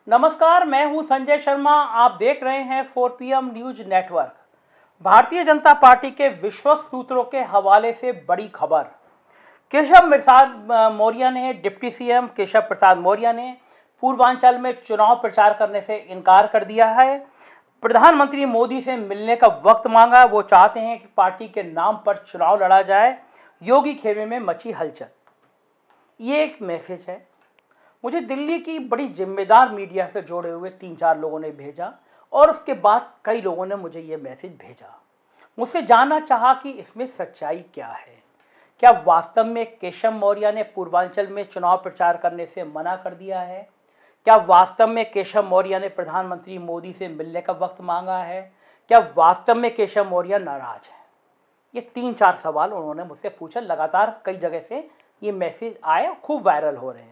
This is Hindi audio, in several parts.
नमस्कार, मैं हूं संजय शर्मा। आप देख रहे हैं 4PM news network. Bharatiya Janata party के विश्वस्त सूत्रों के हवाले से बड़ी खबर। केशव प्रसाद मौर्य ने डिप्टी सीएम केशव प्रसाद मौर्य ने पूर्वांचल में चुनाव प्रचार करने से इनकार कर दिया है। प्रधानमंत्री मोदी से मिलने का वक्त मांगा। वो चाहते हैं कि पार्टी के नाम पर चुनाव लड़ा जाए। योगी खेमे में मची हलचल। ये एक मैसेज है। मुझे दिल्ली की बड़ी जिम्मेदार मीडिया से जोड़े हुए 3-4 लोगों ने भेजा और उसके बाद कई लोगों ने मुझे ये मैसेज भेजा। मुझसे जानना चाहा कि इसमें सच्चाई क्या है। क्या वास्तव में केशव मौर्य ने पूर्वांचल में चुनाव प्रचार करने से मना कर दिया है? क्या वास्तव में केशव मौर्य ने प्रधानमंत्री मोदी से मिलने का वक्त मांगा है? क्या वास्तव में केशव मौर्य नाराज है? ये 3-4 सवाल उन्होंने मुझसे पूछा। लगातार कई जगह से ये मैसेज आए, खूब वायरल हो रहे हैं।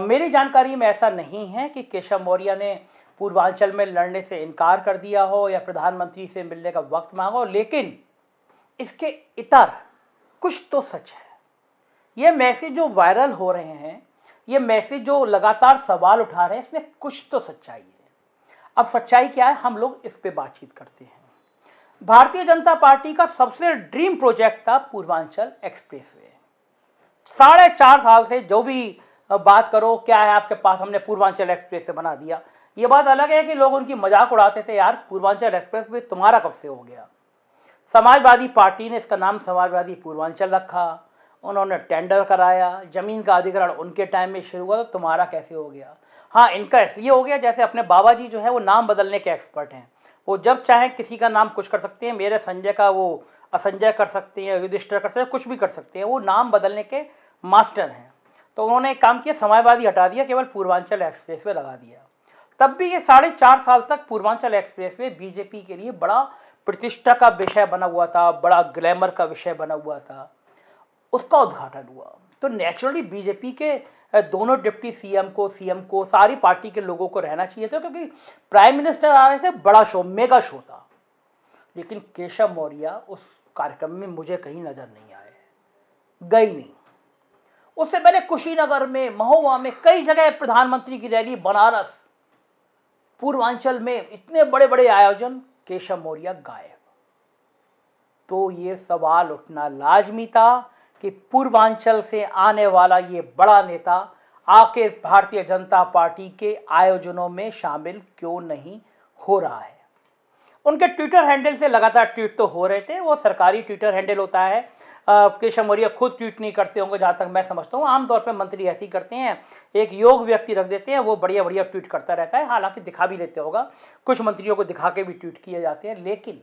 मेरी जानकारी में ऐसा नहीं है कि केशव मौर्य ने पूर्वांचल में लड़ने से इनकार कर दिया हो या प्रधानमंत्री से मिलने का वक्त मांगा हो, लेकिन इसके इतर कुछ तो सच है। ये मैसेज जो वायरल हो रहे हैं, ये मैसेज जो लगातार सवाल उठा रहे हैं, इसमें कुछ तो सच्चाई है। अब सच्चाई क्या है, हम लोग इस पे बातचीत करते हैं। भारतीय जनता पार्टी का सबसे ड्रीम प्रोजेक्ट था पूर्वांचल एक्सप्रेसवे। 4.5 साल से जो भी बात करो, क्या है आपके पास, हमने पूर्वांचल एक्सप्रेस से बना दिया। ये बात अलग है कि लोग उनकी मजाक उड़ाते थे, यार पूर्वांचल एक्सप्रेस भी तुम्हारा कब से हो गया। समाजवादी पार्टी ने इसका नाम समाजवादी पूर्वांचल रखा, उन्होंने टेंडर कराया, जमीन का अधिग्रहण उनके टाइम में शुरू हुआ, तो तुम्हारा कैसे हो गया। हाँ, इनका इसलिए हो गया जैसे अपने बाबा जी जो है वो नाम बदलने के एक्सपर्ट हैं। वो जब चाहे किसी का नाम कुछ कर सकते हैं। मेरे संजय का वो असंजय कर सकते हैं, युधिष्ठिर कर सकते हैं, कुछ भी कर सकते हैं। वो नाम बदलने के मास्टर हैं। तो उन्होंने एक काम किया, समाजवादी हटा दिया, केवल पूर्वांचल एक्सप्रेस वे लगा दिया। तब भी ये 4.5 साल तक पूर्वांचल एक्सप्रेस वे बीजेपी के लिए बड़ा प्रतिष्ठा का विषय बना हुआ था, बड़ा ग्लैमर का विषय बना हुआ था। उसका उद्घाटन हुआ तो नेचुरली बीजेपी के दोनों डिप्टी सीएम को सारी पार्टी के लोगों को रहना चाहिए था, क्योंकि प्राइम मिनिस्टर आ रहे थे, बड़ा शो, मेगा शो था। लेकिन केशव मौर्य उस कार्यक्रम में मुझे कहीं नजर नहीं आए, गई नहीं। उससे पहले कुशीनगर में, महोबा में, कई जगह प्रधानमंत्री की रैली, बनारस, पूर्वांचल में इतने बड़े बड़े आयोजन, केशव मौर्य गायब। तो ये सवाल उठना लाजमी था कि पूर्वांचल से आने वाला ये बड़ा नेता आखिर भारतीय जनता पार्टी के आयोजनों में शामिल क्यों नहीं हो रहा है। उनके ट्विटर हैंडल से लगातार ट्वीट तो हो रहे थे, वो सरकारी ट्विटर हैंडल होता है। केशव मौर्य खुद ट्वीट नहीं करते होंगे, जहाँ तक मैं समझता हूँ। आमतौर पर मंत्री ऐसे ही करते हैं, एक योग व्यक्ति रख देते हैं, वो बढ़िया बढ़िया ट्वीट करता रहता है। हालांकि दिखा भी लेते होगा, कुछ मंत्रियों को दिखा के भी ट्वीट किए जाते हैं। लेकिन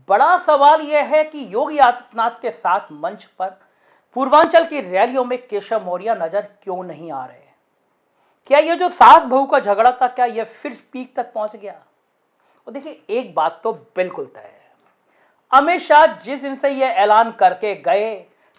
बड़ा सवाल यह है कि योगी आदित्यनाथ के साथ मंच पर पूर्वांचल की रैलियों में केशव मौर्य नजर क्यों नहीं आ रहे। क्या ये जो सास बहू का झगड़ा था, क्या यह फिर पीक तक पहुंच गया? और देखिए, एक बात तो बिल्कुल तय है, अमित शाह जिस दिन से यह ऐलान करके गए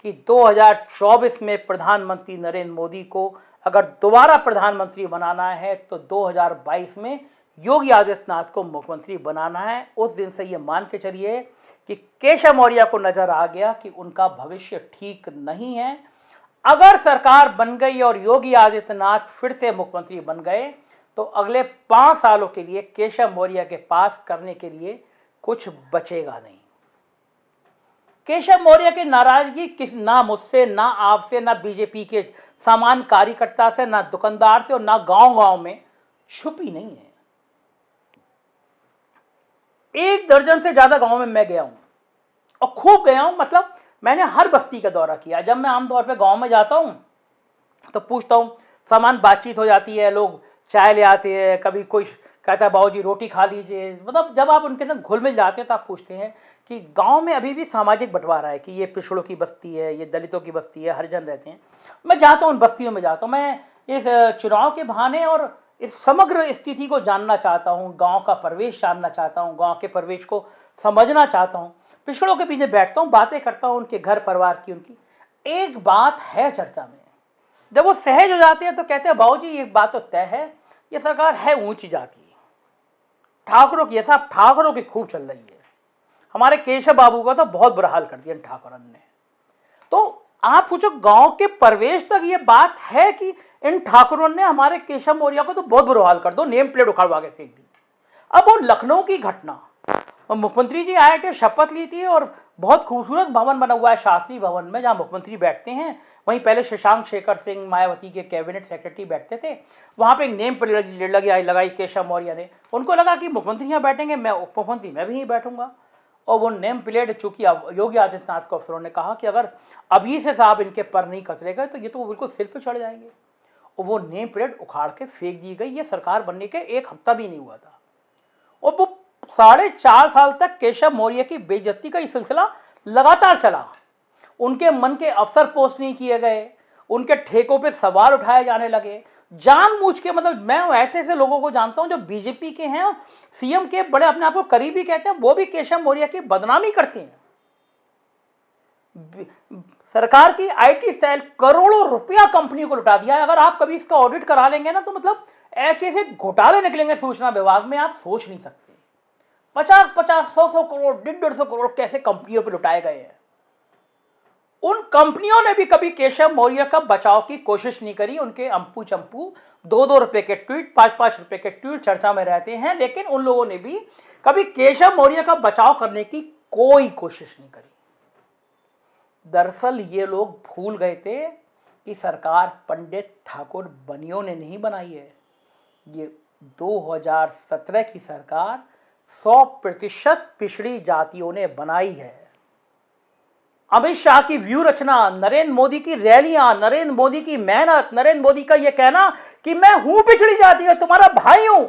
कि 2024 में प्रधानमंत्री नरेंद्र मोदी को अगर दोबारा प्रधानमंत्री बनाना है तो 2022 में योगी आदित्यनाथ को मुख्यमंत्री बनाना है, उस दिन से यह मान के चलिए कि केशव मौर्य को नजर आ गया कि उनका भविष्य ठीक नहीं है। अगर सरकार बन गई और योगी आदित्यनाथ फिर से मुख्यमंत्री बन गए तो अगले 5 सालों के लिए केशव मौर्य के पास करने के लिए कुछ बचेगा नहीं। केशव मौर्य की नाराजगी किस, ना मुझसे, ना आपसे, ना बीजेपी के सामान्य कार्यकर्ता से, ना दुकानदार से और ना गांव-गांव में छुपी नहीं है। 1 दर्जन से ज्यादा गांव में मैं गया हूं और खूब गया हूं। मतलब मैंने हर बस्ती का दौरा किया। जब मैं आमतौर पे गांव में जाता हूं तो पूछता हूं, सामान बातचीत हो जाती है, लोग चाय ले आते हैं, कभी कोई कहता है बाबूजी रोटी खा लीजिए। मतलब जब आप उनके साथ घुल मिल जाते हैं तो आप पूछते हैं कि गांव में अभी भी सामाजिक बंटवारा है कि ये पिछड़ों की बस्ती है, ये दलितों की बस्ती है, हरिजन रहते हैं। मैं जाता हूँ उन बस्तियों में, जाता हूँ मैं इस चुनाव के बहाने और इस समग्र स्थिति को जानना चाहता हूँ, गाँव का परिवेश जानना चाहता हूँ, गाँव के परिवेश को समझना चाहता हूँ, पिछड़ों के पीछे बैठता हूँ, बातें करता हूँ उनके घर परिवार की। उनकी एक बात है चर्चा में, जब वो सहज हो जाते हैं तो कहते हैं बाबूजी एक बात तो तय है, ये सरकार है ऊंची जाती, ठाकुरों की, ऐसा ठाकुरों की खूब चल रही है। हमारे केशव बाबू का तो बहुत बुरा हाल कर दिया ठाकुरन ने। तो आप सोचो, गांव के परिवेश तक ये बात है कि इन ठाकुरों ने हमारे केशव मौर्य को तो बहुत बुरा हाल कर दो, नेम प्लेट उखाड़वा के फेंक दी। अब वो लखनऊ की घटना, मुख्यमंत्री जी आए थे, शपथ ली थी और बहुत खूबसूरत भवन बना हुआ है शास्त्री भवन में, जहां मुख्यमंत्री बैठते हैं। वहीं पहले शशांक शेखर सिंह मायावती के कैबिनेट सेक्रेटरी बैठते थे। वहां पे एक नेम प्लेट लगाई केशव मौर्य ने। उनको लगा कि मुख्यमंत्री यहाँ बैठेंगे, मैं उप मुख्यमंत्री मैं भी यहीं बैठूंगा। और वो नेम प्लेट, चूंकि योगी आदित्यनाथ को अफसरों ने कहा कि अगर अभी से साहब इनके पर नहीं कसरे गए तो ये तो बिल्कुल सिर पे चढ़ जाएंगे, और वो नेम प्लेट उखाड़ के फेंक दी गई। ये सरकार बनने के एक हफ्ता भी नहीं हुआ था, और वो 4.5 साल तक केशव मौर्य की बेइज्जती का ये सिलसिला लगातार चला। उनके मन के अफसर पोस्ट नहीं किए गए, उनके ठेकों पे सवाल उठाए जाने लगे जानबूझ के। मतलब मैं ऐसे ऐसे लोगों को जानता हूं जो बीजेपी के हैं, सीएम के बड़े अपने आप को करीबी कहते हैं, वो भी केशव मौर्य की बदनामी करते हैं। सरकार की आईटी सेल करोड़ों रुपया कंपनी को लुटा दिया है। अगर आप कभी इसका ऑडिट करा लेंगे ना, तो मतलब ऐसे ऐसे घोटाले निकलेंगे सूचना विभाग में, आप सोच नहीं सकते। 50-50, 100-100 करोड़, 150-150 करोड़ कैसे कंपनियों पर लुटाए गए हैं। उन कंपनियों ने भी कभी केशव मौर्य का बचाव की कोशिश नहीं करी। उनके अंपू चंपू 2-2 रुपए के ट्वीट, 5-5 रुपए के ट्वीट चर्चा में रहते हैं, लेकिन उन लोगों ने भी कभी केशव मौर्य का बचाव करने की कोई कोशिश नहीं करी। दरअसल ये लोग भूल गए थे कि सरकार पंडित ठाकुर बनियों ने नहीं बनाई है। ये 2017 की सरकार 100% पिछड़ी जातियों ने बनाई है। अमित शाह की व्यू रचना, नरेंद्र मोदी की रैलियां, नरेंद्र मोदी की मेहनत, नरेंद्र मोदी का यह कहना कि मैं हूं पिछड़ी जाति का, तुम्हारा भाई हूं।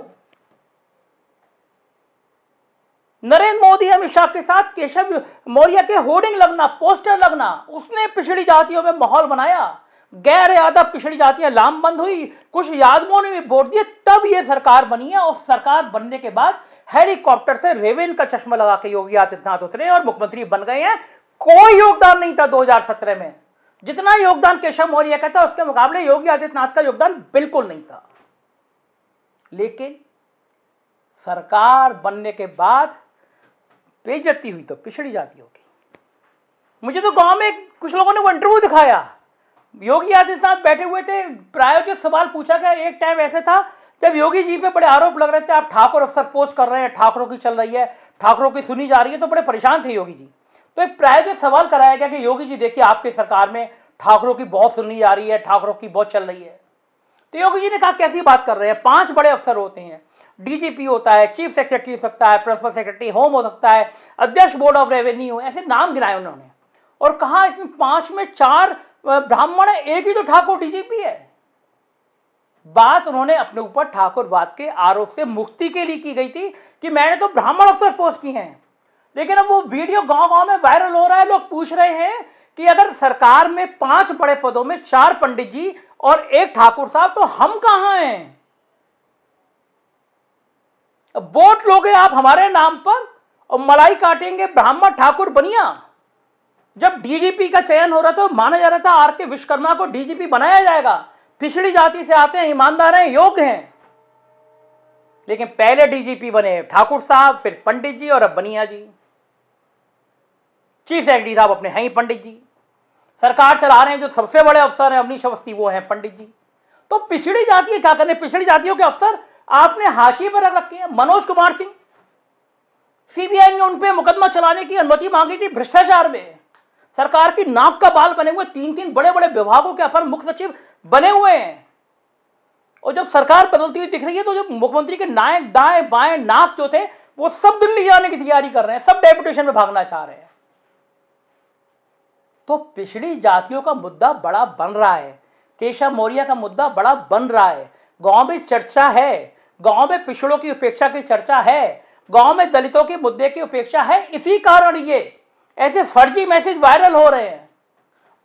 नरेंद्र मोदी अमित शाह के साथ केशव मौर्य के होर्डिंग लगना, पोस्टर लगना, उसने पिछड़ी जातियों में माहौल बनाया। गैर यादव पिछड़ी जातियां लामबंद हुई, कुछ यादवों ने भी वोट दिए, तब यह सरकार बनी है। और सरकार बनने के बाद हेलीकॉप्टर से रेवेन का चश्मा लगा के योगी आदित्यनाथ उतरे और मुख्यमंत्री बन गए हैं। कोई योगदान नहीं था 2017 में। जितना योगदान केशव मौर्य का था, उसके मुकाबले योगी आदित्यनाथ का योगदान बिल्कुल नहीं था। लेकिन सरकार बनने के बाद बेइज्जती हुई तो पिछड़ी जातियों की। मुझे तो गांव में कुछ लोगों ने वो इंटरव्यू दिखाया, योगी आदित्यनाथ बैठे हुए थे, प्रायोजित सवाल पूछा गया। एक टाइम ऐसे था जब योगी जी पे बड़े आरोप लग रहे थे, आप ठाकुर अफसर पोस्ट कर रहे हैं, ठाकुरों की चल रही है, ठाकुरों की सुनी जा रही है, तो बड़े परेशान थे योगी जी। तो एक प्रायोजित सवाल कराया गया कि योगी जी देखिए, आपकी सरकार में ठाकुरों की बहुत सुनी जा रही है, ठाकुरों की बहुत चल रही है। तो योगी जी ने कहा कैसी बात कर रहे हैं, 5 बड़े अफसर होते हैं, डीजीपी होता है, चीफ सेक्रेटरी हो सकता है, प्रिंसिपल सेक्रेटरी होम हो सकता है, अध्यक्ष बोर्ड ऑफ रेवेन्यू, ऐसे नाम गिनाए उन्होंने। और कहा इसमें 5 में 4 ब्राह्मण है, एक ही तो ठाकुर डीजीपी है। बात उन्होंने अपने ऊपर ठाकुरवाद के आरोप से मुक्ति के लिए की गई थी कि मैंने तो ब्राह्मण अफसर पोस्ट किए हैं। लेकिन अब वो वीडियो गांव-गांव में वायरल हो रहा है। लोग पूछ रहे हैं कि अगर सरकार में 5 बड़े पदों में 4 पंडित जी और 1 ठाकुर साहब, तो हम कहां हैं? वोट लोगे आप हमारे नाम पर और मलाई काटेंगे ब्राह्मण ठाकुर बनिया। जब डीजीपी का चयन हो रहा था, माना जा रहा था आर के विश्वकर्मा को डीजीपी बनाया जाएगा, पिछड़ी जाति से आते हैं, ईमानदार हैं, योग्य हैं। लेकिन पहले डीजीपी बने ठाकुर साहब, फिर पंडित जी और अब बनिया जी। चीफ सेक्रेटरी साहब अपने हैं ही पंडित जी। सरकार चला रहे हैं जो सबसे बड़े अफसर हैं अवनीश अवस्थी, वो हैं पंडित जी। तो पिछड़ी जाति है, क्या करने, पिछड़ी जातियों के अफसर आपने हाशिए पर रख रखे हैं। मनोज कुमार सिंह, सीबीआई ने उन पे मुकदमा चलाने की अनुमति मांगी थी भ्रष्टाचार में। सरकार की नाक का बाल बने हुए, 3-3 बड़े बड़े विभागों के अपर मुख्य सचिव बने हुए हैं। और जब सरकार बदलती हुई दिख रही है, तो जो मुख्यमंत्री के नायक दाएं बाएं नाक जो थे, वो सब दिल्ली जाने की तैयारी कर रहे हैं, सब डेपुटेशन में भागना चाह रहे हैं। तो पिछड़ी जातियों का मुद्दा बड़ा बन रहा है, केशव मौर्य का मुद्दा बड़ा बन रहा है। गांव में चर्चा है, गांव में पिछड़ों की उपेक्षा की चर्चा है, गांव में दलितों के मुद्दे की उपेक्षा है। इसी कारण ये ऐसे फर्जी मैसेज वायरल हो रहे हैं।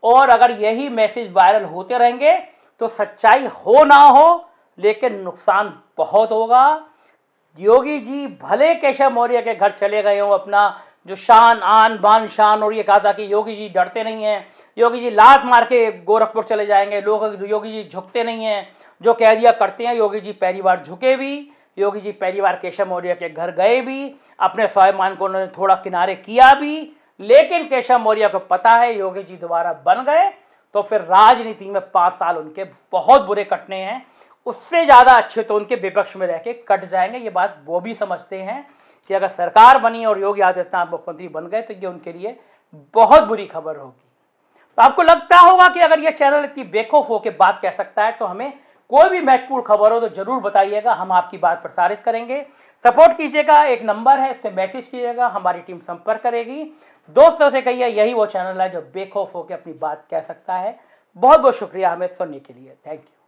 और अगर यही मैसेज वायरल होते रहेंगे तो सच्चाई हो ना हो, लेकिन नुकसान बहुत होगा। योगी जी भले केशव मौर्य के घर चले गए हो, अपना जो शान आन बान शान, और ये कहा था कि योगी जी डरते नहीं हैं, योगी जी लात मार के गोरखपुर चले जाएंगे, लोग योगी जी झुकते नहीं हैं, जो कह दिया करते हैं। योगी जी पहली बार झुके भी, योगी जी पहली बार केशव मौर्य के घर गए भी, अपने स्वाभिमान को उन्होंने थोड़ा किनारे किया भी। लेकिन केशव मौर्य को पता है योगी जी दोबारा बन गए तो फिर राजनीति में 5 साल उनके बहुत बुरे कटने हैं। उससे ज़्यादा अच्छे तो उनके विपक्ष में रह के कट जाएंगे। ये बात वो भी समझते हैं कि अगर सरकार बनी और योगी आदित्यनाथ मुख्यमंत्री बन गए तो ये उनके लिए बहुत बुरी खबर होगी। तो आपको लगता होगा कि अगर ये चैनल इतनी बेखौफ होकर बात कह सकता है तो हमें कोई भी महत्वपूर्ण खबर हो तो जरूर बताइएगा, हम आपकी बात प्रसारित करेंगे। सपोर्ट कीजिएगा, एक नंबर है, इस पर मैसेज कीजिएगा, हमारी टीम संपर्क करेगी। दोस्तों से कहिए यही वो चैनल है जो बेखौफ होकर अपनी बात कह सकता है। बहुत बहुत शुक्रिया हमें सुनने के लिए। Thank you.